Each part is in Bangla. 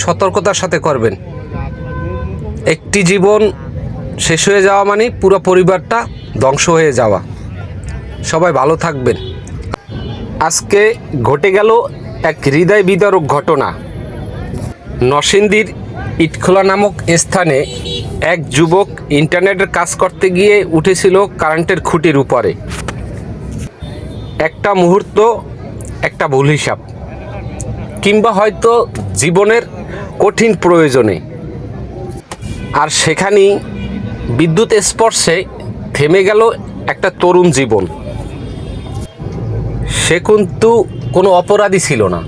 সতর্কতার সাথে করবেন। একটি জীবন শেষ হয়ে যাওয়া মানে পুরো পরিবারটা ধ্বংস হয়ে যাওয়া। সবাই ভালো থাকবেন। আজকে ঘটে গেল এক হৃদয় বিদারক ঘটনা। নরসিংদীর ইটখোলা নামক স্থানে এক যুবক ইন্টারনেটের কাজ করতে গিয়ে উঠেছিল কারেন্টের খুঁটির উপরে। একটা মুহূর্ত, একটা ভুল হিসাব, কিংবা হয়তো জীবনের কঠিন প্রয়োজনে, আর সেখানেই বিদ্যুৎ স্পর্শে থেমে গেল একটা তরুণ জীবন। সে কিন্তু কোনো অপরাধী ছিল না,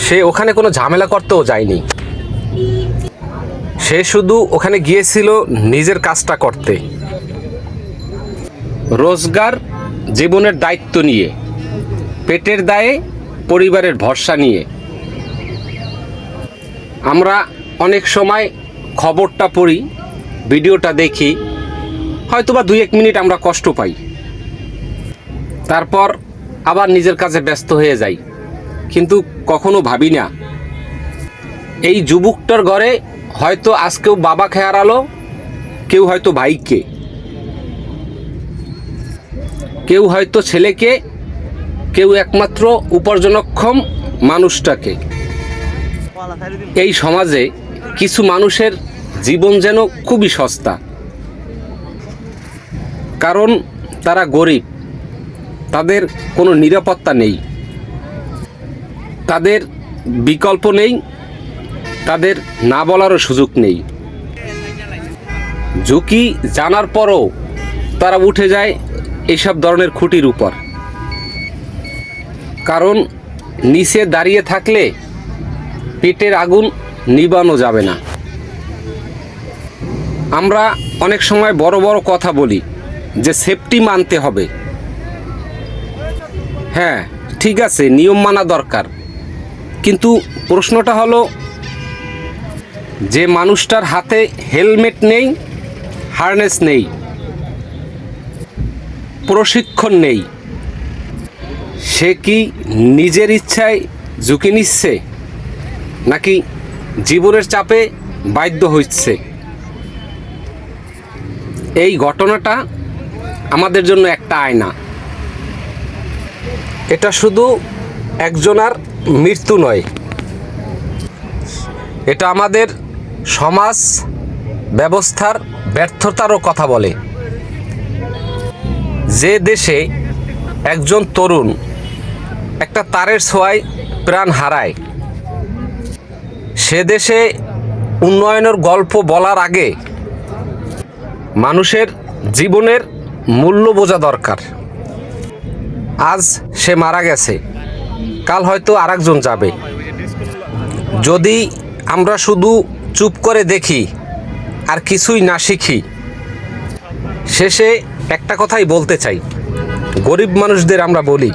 সে ওখানে কোনো ঝামেলা করতেও যায়নি। সে শুধু ওখানে গিয়েছিল নিজের কাজটা করতে, রোজগার, জীবনের দায়িত্ব নিয়ে, পেটের দায়ে পরিবারের ভরসা নিয়ে। আমরা অনেক সময় খবরটা পড়ি, ভিডিওটা দেখি, হয়তোবা 2-1 মিনিট আমরা কষ্ট পাই, তারপর আবার নিজের কাজে ব্যস্ত হয়ে যাই। কিন্তু কখনো ভাবি না এই যুবকটার ঘরে হয়তো আজকেও বাবা হারালো, কেউ হয়তো ভাইকে, কেউ হয়তো ছেলেকে, কেউ একমাত্র উপার্জনক্ষম মানুষটাকে। এই সমাজে কিছু মানুষের জীবন যেন খুবই সস্তা, কারণ তারা গরিব, তাদের কোনো নিরাপত্তা নেই, তাদের বিকল্প নেই, তাদের না বলারও সুযোগ নেই। ঝুঁকি জানার পরও তারা উঠে যায় এইসব ধরনের খুঁটির উপর, কারণ নিচে দাঁড়িয়ে থাকলে পেটের আগুন নিবানো যাবে না। আমরা অনেক সময় বড় বড় কথা বলি যে সেফটি মানতে হবে। হ্যাঁ, ঠিক আছে, নিয়ম মানা দরকার, কিন্তু প্রশ্নটা হলো যে মানুষটার হাতে হেলমেট নেই, হার্নেস নেই, প্রশিক্ষণ নেই, সে কি নিজের ইচ্ছায় ঝুঁকি নিচ্ছে নাকি জীবনের চাপে বাধ্য হচ্ছে? এই ঘটনাটা আমাদের জন্য একটা আয়না। এটা শুধু একজনের মৃত্যু নয়, এটা আমাদের সমাজ ব্যবস্থার ব্যর্থতারও কথা বলে। যে দেশে একজন তরুণ একটা তারের ছোঁয়ায় প্রাণ হারায়, সে দেশে উন্নয়নের গল্প বলার আগে মানুষের জীবনের মূল্য বোঝা দরকার। আজ সে মারা গেছে, কাল হয়তো আরেকজন যাবে। যদি আমরা শুধু চুপ করে দেখি আর কিছুই না শিখি, শেষে একটা কথাই বলতে চাই, গরিব মানুষদের আমরা বলি,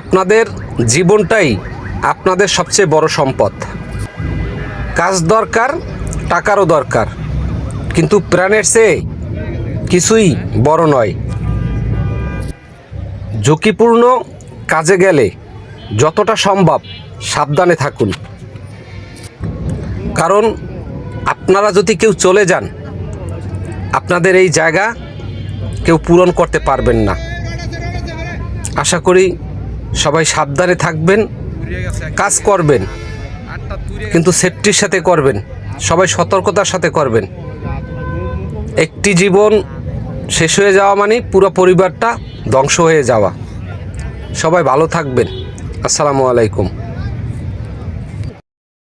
আপনাদের জীবনটাই আপনাদের সবচেয়ে বড় সম্পদ। কাজ দরকার, টাকারও দরকার, কিন্তু প্রাণের চেয়ে কিছুই বড় নয়। ঝুঁকিপূর্ণ কাজে গেলে যতটা সম্ভব সাবধানে থাকুন, কারণ আপনারা যদি কেউ চলে যান, আপনাদের এই জায়গা কেউ পূরণ করতে পারবেন না। আশা করি সবাই সাবধানে থাকবেন, কাজ করবেন, কিন্তু সেফটির সাথে করবেন, সবাই সতর্কতার সাথে করবেন। একটি জীবন শেষ হয়ে যাওয়া মানে পুরো পরিবারটা ধ্বংস হয়ে যাওয়া। সবাই ভালো থাকবেন। আসসালামু আলাইকুম।